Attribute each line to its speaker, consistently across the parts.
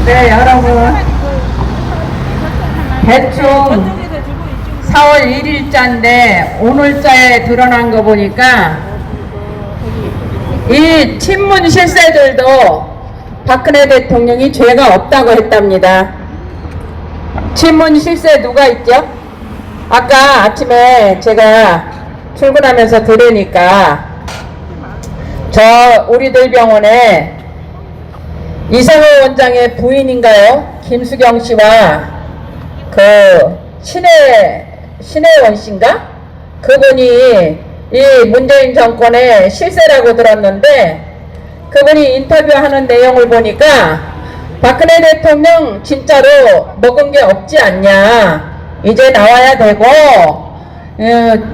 Speaker 1: 네, 여러분. 대충 4월 1일자인데 오늘자에 드러난 거 보니까 이 친문 실세들도 박근혜 대통령이 죄가 없다고 했답니다. 친문 실세 누가 있죠? 아까 아침에 제가 출근하면서 들으니까 우리들 병원에 이상호 원장의 부인인가요? 김수경 씨와 그 신혜원 씨인가? 그분이 이 문재인 정권의 실세라고 들었는데 그분이 인터뷰하는 내용을 보니까 박근혜 대통령 진짜로 먹은 게 없지 않냐, 이제 나와야 되고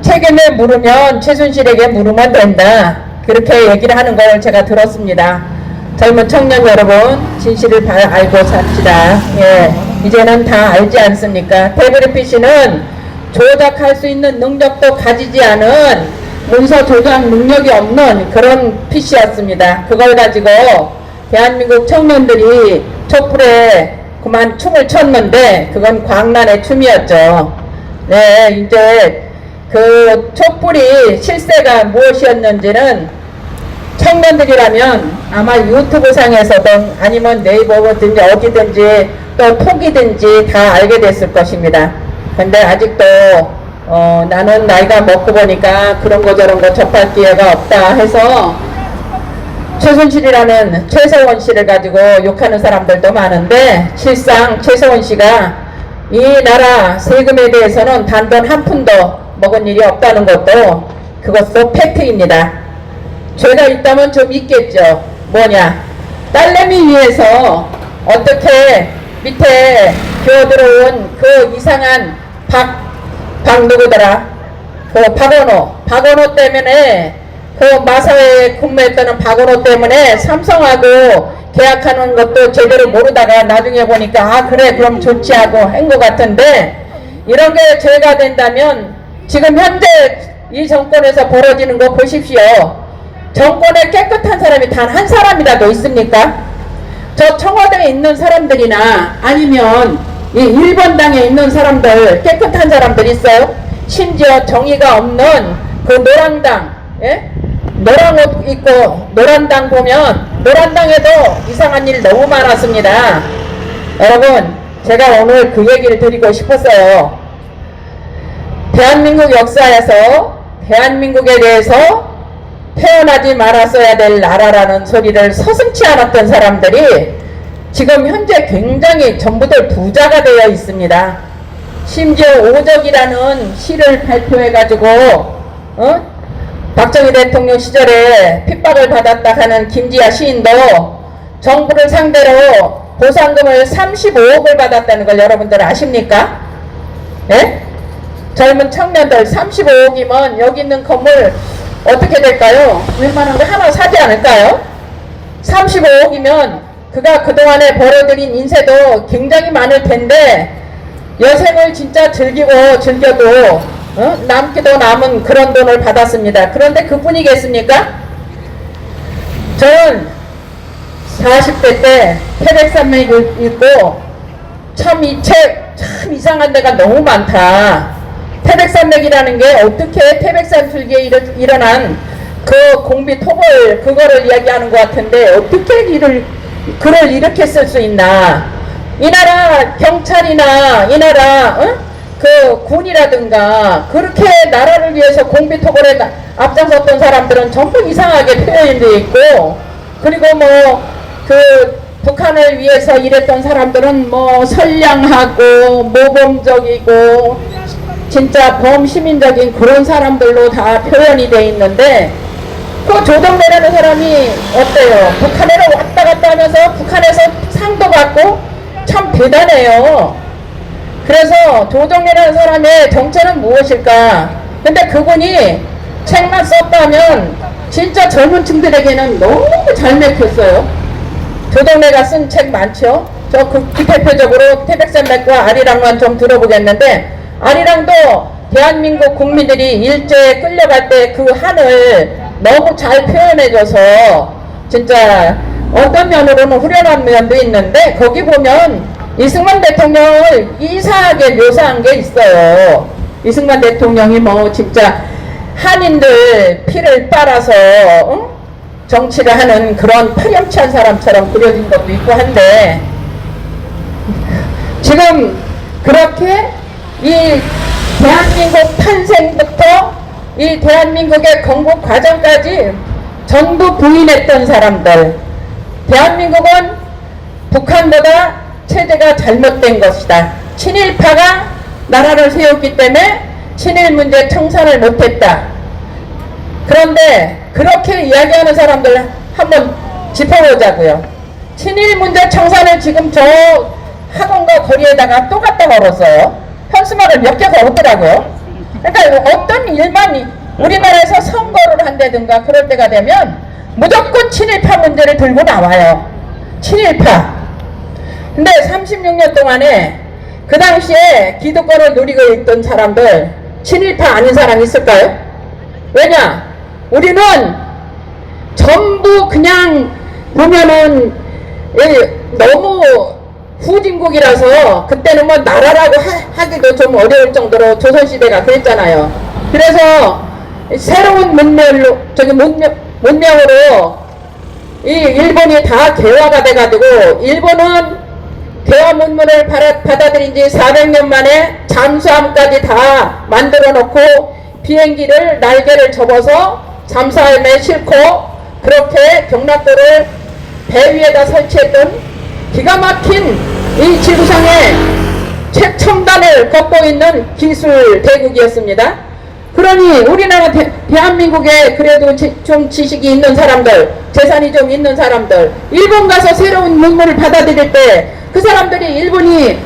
Speaker 1: 책임을 물으면 최순실에게 물으면 된다, 그렇게 얘기를 하는 걸 제가 들었습니다. 젊은 청년 여러분, 진실을 알고 삽시다. 예, 이제는 다 알지 않습니까? 태블릿 PC는 조작할 수 있는 능력도 가지지 않은, 문서 조작 능력이 없는 그런 PC였습니다. 그걸 가지고 대한민국 청년들이 촛불에 그만 춤을 췄는데 그건 광란의 춤이었죠. 네, 이제 그 촛불이 실세가 무엇이었는지는 청년들이라면 아마 유튜브 상에서든 아니면 네이버든지 어디든지 또 톡이든지 다 알게 됐을 것입니다. 근데 아직도 나는 나이가 먹고 보니까 그런 거 저런 거 접할 기회가 없다 해서 최순실이라는 최서원 씨를 가지고 욕하는 사람들도 많은데, 실상 최서원 씨가 이 나라 세금에 대해서는 단돈 한 푼도 먹은 일이 없다는 것도 그것도 팩트입니다. 죄가 있다면 좀 있겠죠. 뭐냐, 딸내미 위해서 어떻게 밑에 기어들어온 그 이상한 박 누구더라, 그 박원호 때문에, 그 마사회에 근무했던 박원호 때문에 삼성하고 계약하는 것도 제대로 모르다가 나중에 보니까 아 그래 그럼 좋지 하고 한 것 같은데, 이런 게 죄가 된다면 지금 현재 이 정권에서 벌어지는 거 보십시오. 정권에 깨끗한 사람이 단 한 사람이라도 있습니까? 저 청와대에 있는 사람들이나 아니면 이 1번당에 있는 사람들, 깨끗한 사람들 있어요? 심지어 정의가 없는 그 노란당, 예? 노란 옷 입고 노란당 보면 노란당에도 이상한 일 너무 많았습니다. 여러분, 제가 오늘 그 얘기를 드리고 싶었어요. 대한민국 역사에서 대한민국에 대해서 태어나지 말았어야 될 나라라는 소리를 서슴지 않았던 사람들이 지금 현재 굉장히 전부들 부자가 되어 있습니다. 심지어 오적이라는 시를 발표해가지고 박정희 대통령 시절에 핍박을 받았다 하는 김지아 시인도 정부를 상대로 보상금을 35억을 받았다는 걸 여러분들 아십니까? 예? 젊은 청년들 35억이면 여기 있는 건물 어떻게 될까요? 웬만한 거 하나 사지 않을까요? 35억이면 그가 그동안에 벌어들인 인세도 굉장히 많을 텐데 여생을 진짜 즐겨도 남기도 남은 그런 돈을 받았습니다. 그런데 그뿐이겠습니까? 저는 40대 때 태백산맥 읽고 참 이 책 참 이상한 데가 너무 많다. 태백산맥이라는 게 어떻게 태백산 줄기에 일어난 그 공비 토벌 그거를 이야기하는 것 같은데 어떻게 글을 이렇게 쓸 수 있나. 이 나라 경찰이나 이 나라 그 군이라든가 그렇게 나라를 위해서 공비 토벌에 앞장섰던 사람들은 전부 이상하게 표현이 되어 있고, 그리고 뭐 그 북한을 위해서 일했던 사람들은 뭐 선량하고 모범적이고 진짜 범시민적인 그런 사람들로 다 표현이 돼 있는데, 그 조정래라는 사람이 어때요? 북한에는 왔다 갔다 하면서 북한에서 상도 받고 참 대단해요. 그래서 조정래라는 사람의 정체는 무엇일까? 근데 그분이 책만 썼다면 진짜 젊은 층들에게는 너무 잘 맥혔어요. 조정래가 쓴 책 많죠? 저 대표적으로 태백산맥과 아리랑만 좀 들어보겠는데, 아리랑도 대한민국 국민들이 일제에 끌려갈 때 그 한을 너무 잘 표현해줘서 진짜 어떤 면으로는 후련한 면도 있는데 거기 보면 이승만 대통령을 이상하게 묘사한 게 있어요. 이승만 대통령이 뭐 진짜 한인들 피를 빨아서 정치를 하는 그런 파렴치한 사람처럼 그려진 것도 있고 한데 지금 그렇게 이 대한민국 탄생부터 이 대한민국의 건국 과정까지 전부 부인했던 사람들, 대한민국은 북한보다 체제가 잘못된 것이다. 친일파가 나라를 세웠기 때문에 친일 문제 청산을 못했다. 그런데 그렇게 이야기하는 사람들 한번 짚어보자고요. 친일 문제 청산을 지금 저 학원과 거리에다가 또 갖다 걸었어요. 현수막을 몇 개 걸었더라고요. 그러니까 어떤 일만 우리나라에서 선거를 한다든가 그럴 때가 되면 무조건 친일파 문제를 들고 나와요. 친일파. 근데 36년 동안에 그 당시에 기득권을 누리고 있던 사람들 친일파 아닌 사람 있을까요? 왜냐? 우리는 전부 그냥 보면은 너무 후진국이라서 그때는 뭐 나라라고 하기도 좀 어려울 정도로 조선시대가 그랬잖아요. 그래서 새로운 문명으로 이 일본이 다 개화가 돼가지고 일본은 개화 문물을 받아들인 지 400년 만에 잠수함까지 다 만들어 놓고 비행기를 날개를 접어서 잠수함에 싣고 그렇게 경락도를 배 위에다 설치했던 기가 막힌 이 지구상의 최첨단을 걷고 있는 기술 대국이었습니다. 그러니 우리나라 대한민국에 그래도 좀 지식이 있는 사람들, 재산이 좀 있는 사람들, 일본 가서 새로운 문물을 받아들일 때 그 사람들이 일본이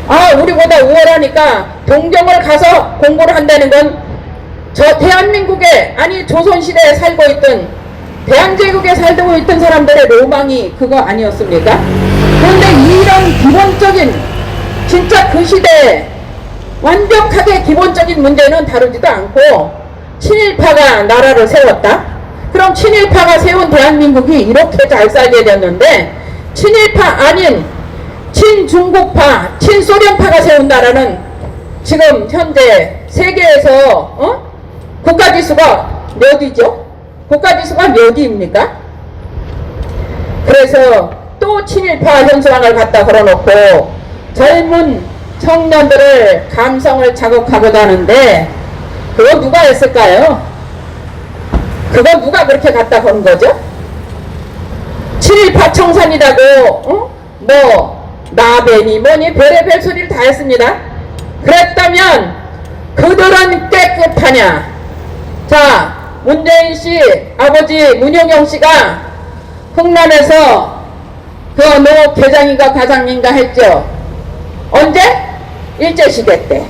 Speaker 1: 우리보다 우월하니까 동경을 가서 공부를 한다는 건 저 대한민국에 아니 조선시대에 살고 있던 대한제국에 살고 있던 사람들의 로망이 그거 아니었습니까? 그런데 이런 기본적인 진짜 그 시대에 완벽하게 기본적인 문제는 다루지도 않고 친일파가 나라를 세웠다? 그럼 친일파가 세운 대한민국이 이렇게 잘 살게 됐는데 친일파 아닌 친중국파, 친소련파가 세운 나라는 지금 현재 세계에서 국가지수가 몇이죠? 국가지수가 몇위입니까? 그래서 또 친일파 현수막을 갖다 걸어놓고 젊은 청년들을 감성을 자극하고자 하는데 그거 누가 했을까요? 그거 누가 그렇게 갖다 건 거죠? 친일파 청산이라고 나베니 뭐니 별의별 소리를 다 했습니다. 그랬다면 그들은 깨끗하냐? 자, 문재인씨 아버지 문영영씨가 흥남에서 그 노 계장인가 과장인가 했죠. 언제? 일제시대 때.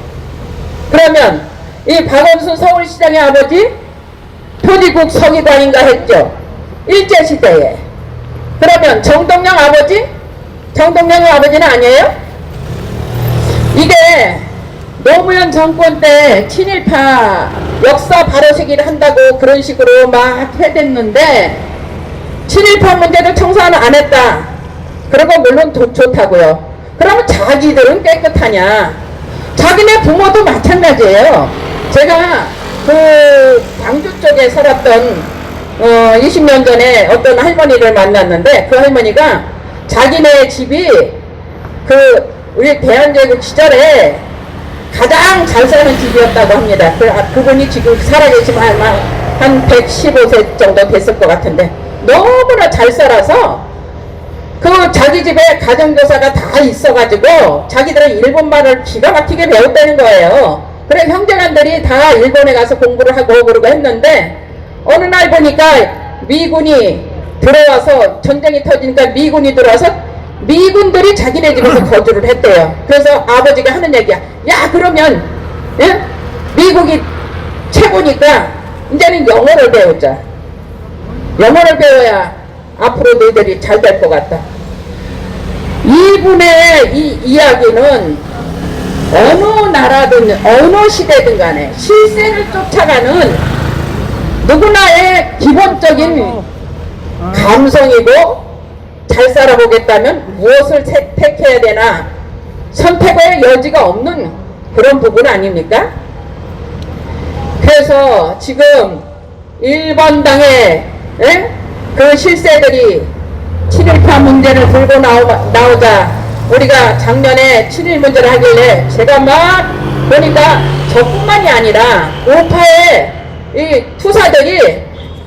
Speaker 1: 그러면 이 박원순 서울시장의 아버지 표지국 서기관인가 했죠. 일제시대에. 그러면 정동영 아버지? 정동영의 아버지는 아니에요? 이게 노무현 정권 때 친일파 역사 바로세기를 한다고 그런 식으로 막 해댔는데 친일파 문제도 청산을 안 했다. 그리고 물론 좋다고요. 그러면 자기들은 깨끗하냐? 자기네 부모도 마찬가지예요. 제가 그 광주 쪽에 살았던 20년 전에 어떤 할머니를 만났는데 그 할머니가 자기네 집이 그 우리 대한제국 시절에 가장 잘 사는 집이었다고 합니다. 그분이 지금 살아계시면 아마 한 115세 정도 됐을 것 같은데 너무나 잘 살아서 그 자기 집에 가정교사가 다 있어가지고 자기들은 일본말을 기가 막히게 배웠다는 거예요. 그래 형제간들이 다 일본에 가서 공부를 하고 그러고 했는데 어느 날 보니까 미군이 들어와서 전쟁이 터지니까 미군이 들어와서 미군들이 자기네 집에서 거주를 했대요. 그래서 아버지가 하는 얘기야. 야 그러면 미국이 최고니까 이제는 영어를 배우자. 영어를 배워야 앞으로 너희들이 잘 될 것 같다. 이분의 이 이야기는 어느 나라든 어느 시대든 간에 실세를 쫓아가는 누구나의 기본적인 감성이고 잘 살아보겠다면 무엇을 택해야 되나 선택의 여지가 없는 그런 부분 아닙니까? 그래서 지금 1번 당의 그 실세들이 7.18 문제를 들고 나오자 우리가 작년에 7.1 문제를 하길래 제가 막 보니까 저뿐만이 아니라 우파의 이 투사들이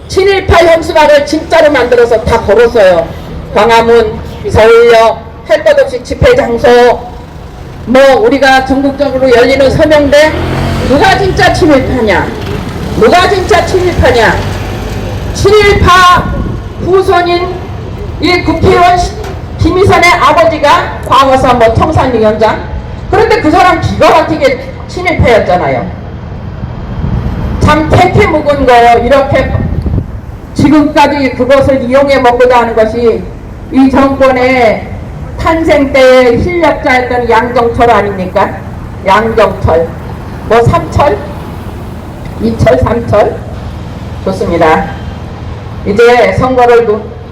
Speaker 1: 7.18 현수막을 진짜로 만들어서 다 걸었어요. 광화문, 서울역, 할 것 없이 집회 장소, 뭐 우리가 전국적으로 열리는 서명대, 누가 진짜 친일파냐? 누가 진짜 친일파냐? 7.18 후손인 이 국회의원 김희선의 아버지가 과거사 뭐 청산위원장. 그런데 그 사람 기가 막히게 친일파였잖아요. 참 태태 묵은 거 이렇게 지금까지 그것을 이용해 먹고자 하는 것이 이 정권의 탄생 때의 실력자였던 양정철 아닙니까? 양정철. 뭐 삼철? 이철, 삼철? 좋습니다. 이제 선거를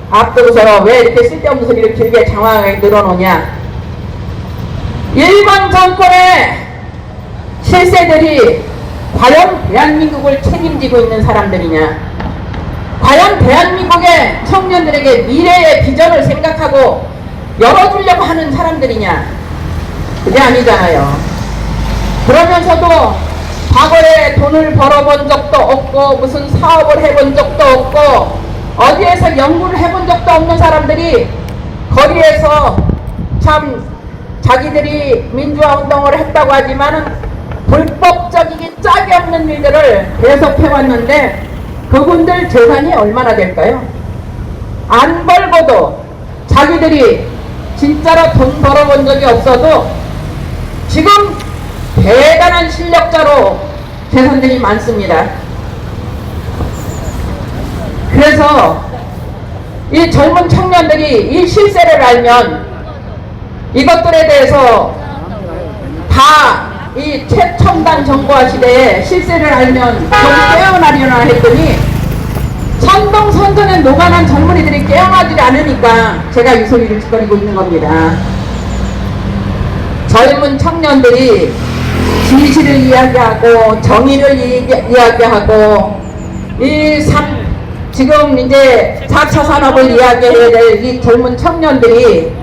Speaker 1: 앞두고서 왜 이렇게 쓸데없는 소리를 길게 장황하게 늘어놓냐. 일본 정권의 실세들이 과연 대한민국을 책임지고 있는 사람들이냐. 과연 대한민국의 청년들에게 미래의 비전을 생각하고 열어주려고 하는 사람들이냐. 그게 아니잖아요. 그러면서도 과거에 돈을 벌어본 적도 없고 무슨 사업을 해본 적도 없고 어디에서 연구를 해본 적도 없는 사람들이 거리에서 참 자기들이 민주화 운동을 했다고 하지만은 불법적이기 짝이 없는 일들을 계속 해왔는데 그분들 재산이 얼마나 될까요? 안 벌고도 자기들이 진짜로 돈 벌어본 적이 없어도 지금 대단한 실력자로 재산들이 많습니다. 그래서 이 젊은 청년들이 이 실세를 알면 이것들에 대해서 다 이 최첨단 정보화 시대에 실세를 알면 저기 깨어나려나 했더니 선동 선전에 녹아난 젊은이들이 깨어나지 않으니까 제가 이 소리를 짓거리고 있는 겁니다. 젊은 청년들이 진실을 이야기하고 정의를 이야기하고 지금 이제 4차 산업을 이야기해야 될 이 젊은 청년들이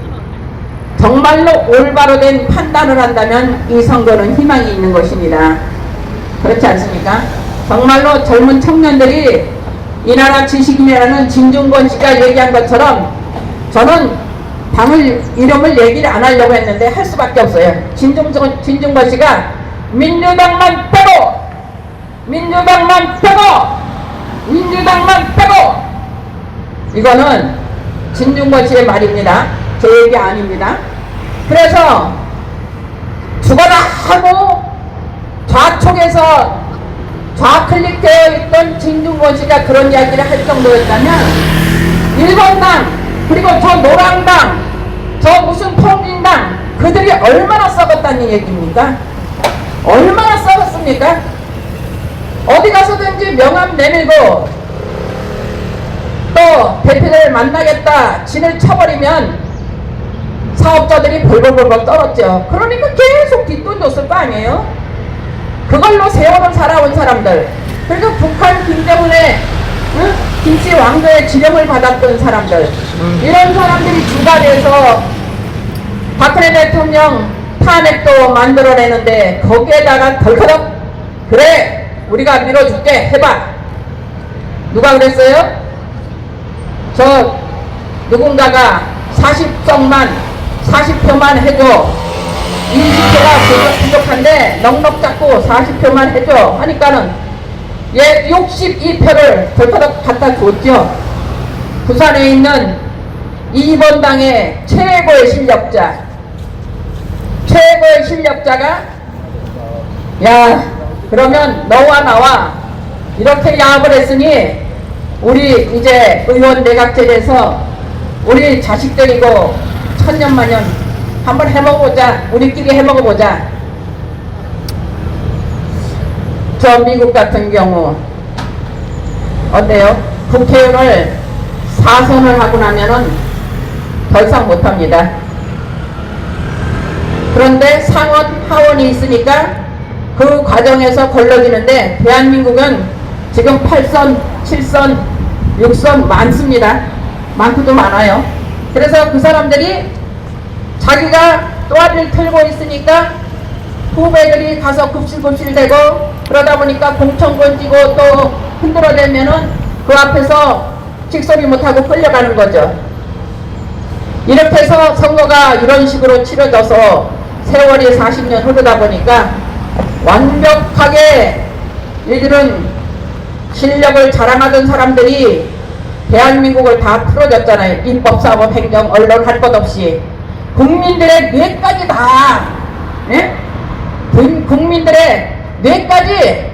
Speaker 1: 정말로 올바로 된 판단을 한다면 이 선거는 희망이 있는 것입니다. 그렇지 않습니까? 정말로 젊은 청년들이 이 나라 지식인이라는 진중권 씨가 얘기한 것처럼 저는 당을 이름을 얘기를 안 하려고 했는데 할 수밖에 없어요. 진중권 씨가 민주당만 빼고 이거는 진중권 씨의 말입니다. 제 얘기 아닙니다. 그래서 죽어라 하고 좌측에서 좌클릭되어 있던 진중권 씨가 그런 이야기를 할 정도였다면 일본당 그리고 저 노랑당 저 무슨 통진당 그들이 얼마나 썩었다는 얘기입니까? 얼마나 썩었습니까? 어디 가서든지 명함 내밀고 또 대표를 만나겠다 진을 쳐버리면 사업자들이 벌벌벌벌 떨었죠. 그러니까 계속 뒷돈 줬을 거 아니에요? 그걸로 세월을 살아온 사람들, 그리고 북한 김정은의 김씨 왕조의 지령을 받았던 사람들, 이런 사람들이 주가 돼서 박근혜 대통령 탄핵도 만들어내는데 거기에다가 덜커덕 그래 우리가 밀어줄게 해봐. 누가 그랬어요? 저 누군가가 40표만 해줘. 20표가 부족한데 넉넉 잡고 40표만 해줘 하니까는 얘 62표를 덜커덕 갖다 줬죠. 부산에 있는 2번 당의 최고의 실력자가 야 그러면 너와 나와 이렇게 야합을 했으니 우리 이제 의원 내각제에서 우리 자식들이고 천년만년 한번 해먹어보자. 우리끼리 해먹어보자. 저 미국 같은 경우 어때요? 국회의원을 4선을 하고 나면은 더 이상 못합니다. 그런데 상원, 하원이 있으니까 그 과정에서 걸러지는데 대한민국은 지금 8선, 7선, 6선 많습니다. 많고도 많아요. 그래서 그 사람들이 자기가 또아리를 틀고 있으니까 후배들이 가서 굽실굽실대고 그러다 보니까 공천권 띄고 또 흔들어대면은 그 앞에서 직소리 못하고 끌려가는 거죠. 이렇게 해서 선거가 이런 식으로 치러져서 세월이 40년 흐르다 보니까 완벽하게 얘들은 실력을 자랑하던 사람들이 대한민국을 다 풀어줬잖아요. 입법, 사법, 행정, 언론 할 것 없이 국민들의 뇌까지 다, 예? 국민들의 뇌까지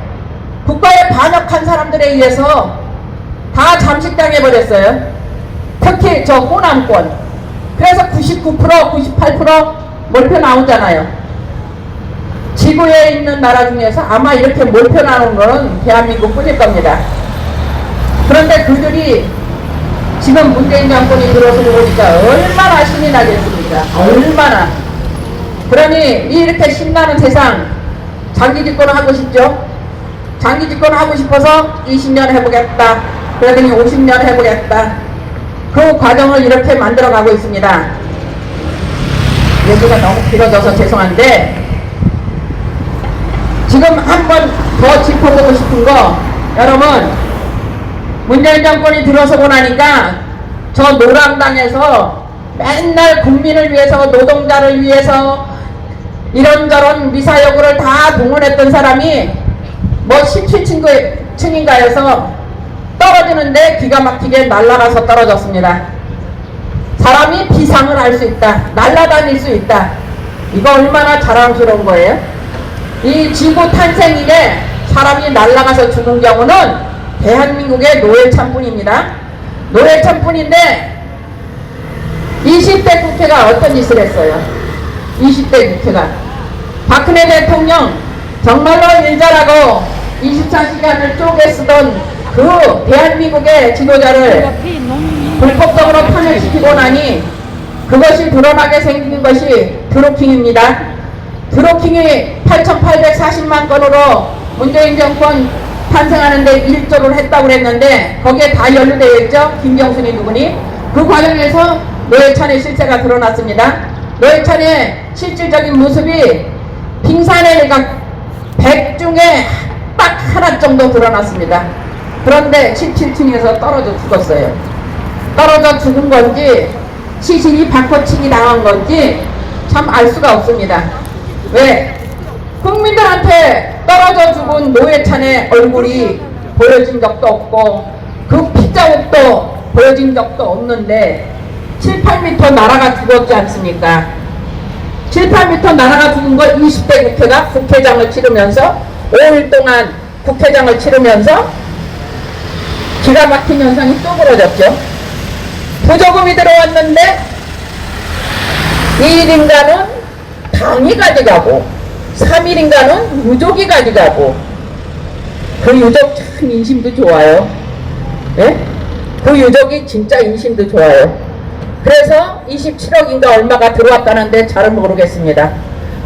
Speaker 1: 국가에 반역한 사람들에 의해서 다 잠식당해버렸어요. 특히 저 호남권. 그래서 99%, 98% 몰표 나오잖아요. 지구에 있는 나라 중에서 아마 이렇게 몰표 나오는 건 대한민국 뿐일 겁니다. 그런데 그들이 지금 문재인 정권이 들어서 보니까 얼마나 신이 나겠습니까? 얼마나. 그러니 이렇게 신나는 세상 장기 집권을 하고 싶죠? 장기 집권을 하고 싶어서 20년 해보겠다. 그러더니 50년 해보겠다. 그 과정을 이렇게 만들어 가고 있습니다. 얘기가 너무 길어져서 죄송한데 지금 한 번 더 짚어보고 싶은 거, 여러분 문재인 정권이 들어서고 나니까 저 노랑당에서 맨날 국민을 위해서 노동자를 위해서 이런저런 미사여구를 다 동원했던 사람이 뭐 17층인가에서 떨어지는데 기가 막히게 날아가서 떨어졌습니다. 사람이 비상을 할 수 있다. 날아다닐 수 있다. 이거 얼마나 자랑스러운 거예요? 이 지구 탄생 이래 사람이 날아가서 죽은 경우는 대한민국의 노회찬뿐입니다. 노회찬뿐인데 20대 국회가 어떤 짓을 했어요? 20대 국회가 박근혜 대통령 정말로 일 잘하고 24시간을 쪼개 쓰던 그 대한민국의 지도자를 불법적으로 탄핵시키고 나니 그것이 드러나게 생긴 것이 드루킹입니다. 드루킹이 8,840만 건으로 문재인 정권 탄생하는데 1조를 했다고 그랬는데 거기에 다 연루되어 있죠. 김경순이 누구니? 그 과정에서 노회찬의 실체가 드러났습니다. 노회찬의 실질적인 모습이 빙산의 일각 100 중에 딱 하나 정도 드러났습니다. 그런데 17층에서 떨어져 죽었어요. 떨어져 죽은 건지 시신이 바꿔치기 당한 건지 참 알 수가 없습니다. 왜? 국민들한테 떨어져 죽은 노회찬의 얼굴이 보여진 적도 없고 그 피자국도 보여진 적도 없는데 7, 8m 날아가 죽었지 않습니까? 7, 8m 날아가 죽은 걸 20대 국회가 국회장을 치르면서 5일 동안 국회장을 치르면서 기가 막힌 현상이 또 벌어졌죠. 부조금이 들어왔는데 2일인가는 당이 가져가고 3일인가는 유족이 가져가고 그 유족 참 인심도 좋아요. 예? 그 유족이 진짜 인심도 좋아요. 그래서 27억인가 얼마가 들어왔다는데 잘은 모르겠습니다.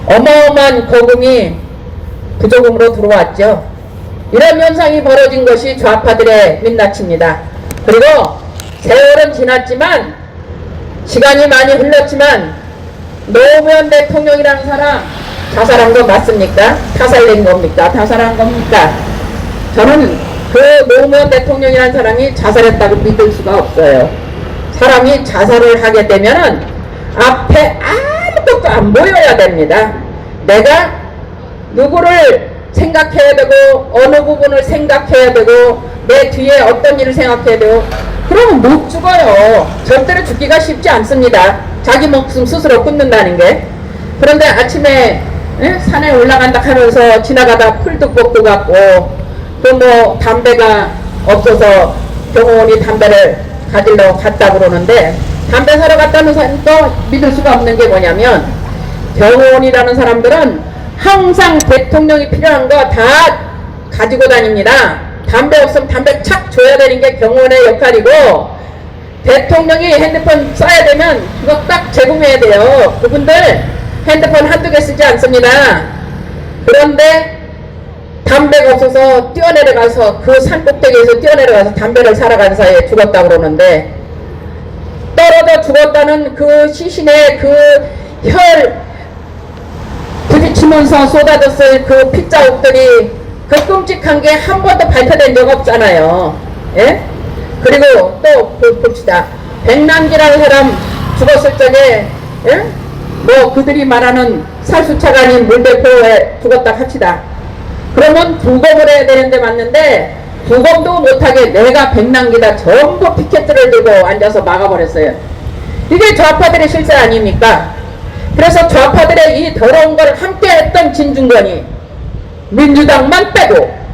Speaker 1: 어마어마한 거금이 부조금으로 들어왔죠. 이런 현상이 벌어진 것이 좌파들의 민낯입니다. 그리고 세월은 지났지만 시간이 많이 흘렀지만 노무현 대통령이라는 사람 자살한 거 맞습니까? 타살낸 겁니까? 타살한 겁니까? 저는 그 노무현 대통령이라는 사람이 자살했다고 믿을 수가 없어요. 사람이 자살을 하게 되면은 앞에 아무것도 안 보여야 됩니다. 내가 누구를 생각해야 되고 어느 부분을 생각해야 되고 내 뒤에 어떤 일을 생각해야 되고 그러면 못 죽어요. 절대로 죽기가 쉽지 않습니다. 자기 목숨 스스로 끊는다는 게. 그런데 아침에 산에 올라간다 하면서 지나가다 풀뚝복도 갖고 또 뭐 담배가 없어서 경호원이 담배를 가지려고 갔다 그러는데 담배 사러 갔다는 사람도 믿을 수가 없는 게 뭐냐면 경호원이라는 사람들은 항상 대통령이 필요한 거 다 가지고 다닙니다. 담배 없으면 담배 착 줘야 되는 게 경호원의 역할이고 대통령이 핸드폰 써야 되면 그거 딱 제공해야 돼요. 그분들 핸드폰 한두 개 쓰지 않습니다. 그런데 담배가 없어서 뛰어내려가서 그 산꼭대기에서 뛰어내려가서 담배를 사러 간 사이에 죽었다고 그러는데, 떨어져 죽었다는 그 시신의 그 혈 부딪히면서 쏟아졌을 그 핏자국들이 그 끔찍한 게 한 번도 발표된 적 없잖아요. 예? 그리고 또 봅시다. 백남기라는 사람 죽었을 적에, 예? 뭐 그들이 말하는 살수차가 아닌 물대포에 죽었다 합시다. 그러면 부검을 해야 되는데 맞는데 부검도 못하게 내가 백남기다 전부 피켓들을 들고 앉아서 막아버렸어요. 이게 좌파들의 실세 아닙니까? 그래서 좌파들의 이 더러운 걸 함께 했던 진중권이 민주당만 빼고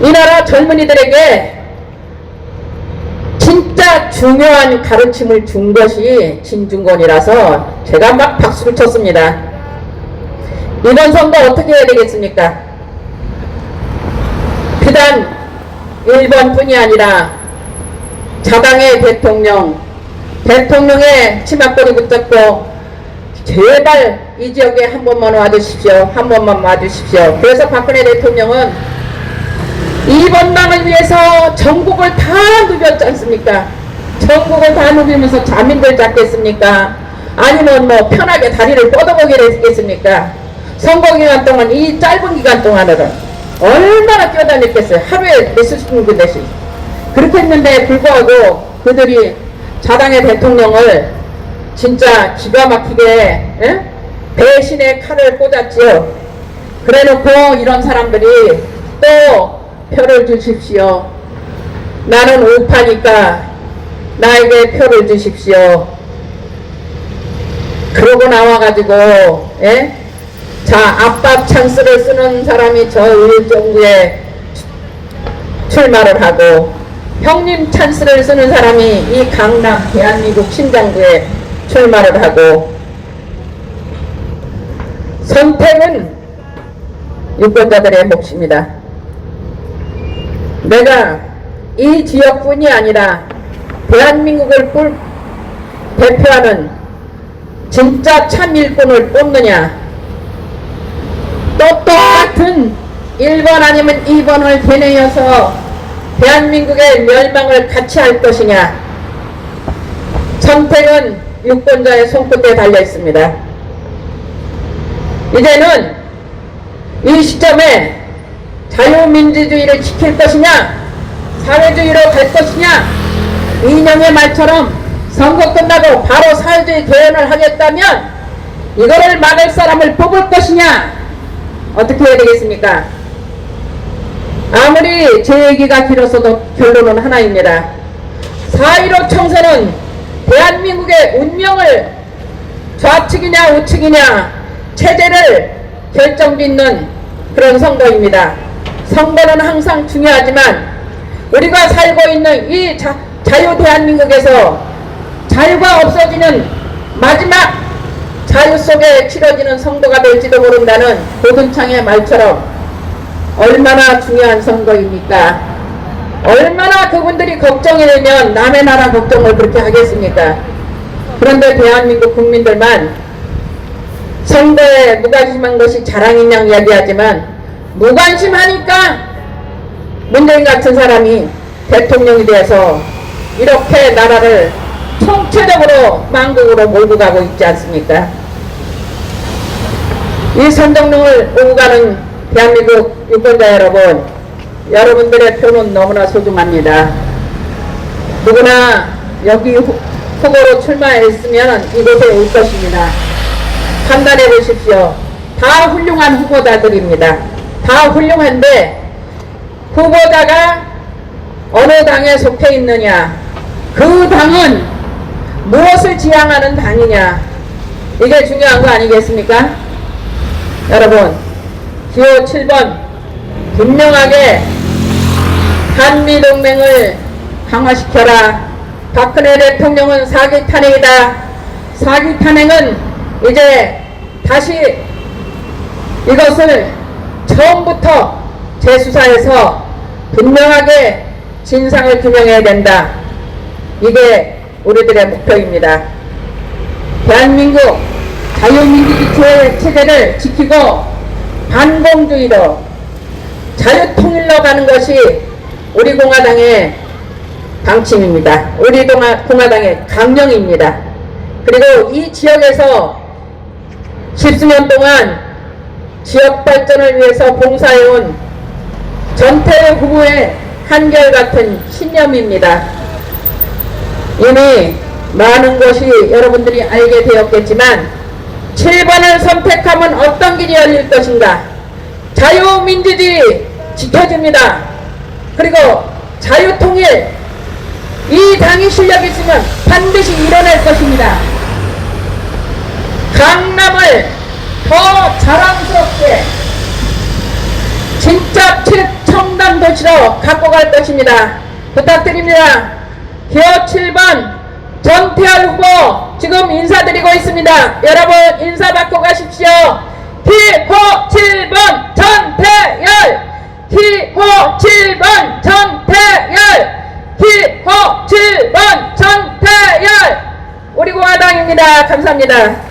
Speaker 1: 이 나라 젊은이들에게 진짜 중요한 가르침을 준 것이 진중권이라서 제가 막 박수를 쳤습니다. 이번 선거 어떻게 해야 되겠습니까? 비단 1번뿐이 아니라 자당의 대통령의 치맛거리 붙잡고 제발 이 지역에 한 번만 와주십시오. 한 번만 와주십시오. 그래서 박근혜 대통령은 이번만을 위해서 전국을 다 누볐지 않습니까? 전국을 다 누비면서 자민들 잡겠습니까? 아니면 뭐 편하게 다리를 뻗어보기를 했겠습니까? 선거 기간 동안, 이 짧은 기간 동안으로 얼마나 뛰어다녔겠어요. 하루에 몇십 군데씩. 그렇게 했는데 불구하고 그들이 자당의 대통령을 진짜 기가 막히게 배신의 칼을 꽂았지요. 그래놓고 이런 사람들이 또 표를 주십시오. 나는 우파니까 나에게 표를 주십시오. 그러고 나와가지고 자, 압박 찬스를 쓰는 사람이 저 의정부에 출마를 하고 형님 찬스를 쓰는 사람이 이 강남 대한민국 신장구에 출마를 하고, 선택은 유권자들의 몫입니다. 내가 이 지역뿐이 아니라 대한민국을 대표하는 진짜 참 일꾼을 뽑느냐, 또 똑같은 1번 아니면 2번을 되뇌어서 대한민국의 멸망을 같이 할 것이냐. 선택은 유권자의 손끝에 달려 있습니다. 이제는 이 시점에 자유민주주의를 지킬 것이냐, 사회주의로 갈 것이냐, 이념의 말처럼 선거 끝나고 바로 사회주의 개헌을 하겠다면 이거를 막을 사람을 뽑을 것이냐, 어떻게 해야 되겠습니까? 아무리 제 얘기가 길었어도 결론은 하나입니다. 4.15 총선은 대한민국의 운명을 좌측이냐 우측이냐 체제를 결정짓는 그런 선거입니다. 선거는 항상 중요하지만 우리가 살고 있는 이 자유 대한민국에서 자유가 없어지는 마지막 자유 속에 치러지는 선거가 될지도 모른다는 고든창의 말처럼 얼마나 중요한 선거입니까? 얼마나 그분들이 걱정이 되면 남의 나라 걱정을 그렇게 하겠습니까? 그런데 대한민국 국민들만 선거에 무관심한 것이 자랑인 양 이야기하지만 무관심하니까 문재인 같은 사람이 대통령이 되어서 이렇게 나라를 총체적으로 망국으로 몰고 가고 있지 않습니까? 이 선정령을 오고 가는 대한민국 유권자 여러분, 여러분들의 표는 너무나 소중합니다. 누구나 여기 후보로 출마했으면 이곳에 올 것입니다. 판단해 보십시오. 다 훌륭한 후보자들입니다. 다 훌륭한데 후보자가 어느 당에 속해 있느냐, 그 당은 무엇을 지향하는 당이냐, 이게 중요한 거 아니겠습니까? 여러분, 기호 7번 분명하게 한미동맹을 강화시켜라. 박근혜 대통령은 사기 탄핵이다. 사기 탄핵은 이제 다시 이것을 처음부터 재수사해서 분명하게 진상을 규명해야 된다. 이게 우리들의 목표입니다. 대한민국 자유민주주의 체제를 지키고 반공주의로 자유통일로 가는 것이 우리 공화당의 방침입니다. 우리 공화당의 강령입니다. 그리고 이 지역에서 십수년 동안 지역 발전을 위해서 봉사해온 전태일 후보의 한결같은 신념입니다. 이미 많은 것이 여러분들이 알게 되었겠지만 7번을 선택하면 어떤 길이 열릴 것인가? 자유민주주의 지켜줍니다. 그리고 자유통일, 이 당이 실력이 있으면 반드시 이뤄낼 것입니다. 강남을 더 자랑스럽게 진짜 최첨단 도시로 갖고 갈 것입니다. 부탁드립니다. 기호 7번 전태열 후보 지금 인사드리고 있습니다. 여러분 인사받고 가십시오. 기호 7번 전태열, 기호 7번 전태열, 기호 7번 전태열. 우리 공화당입니다. 감사합니다.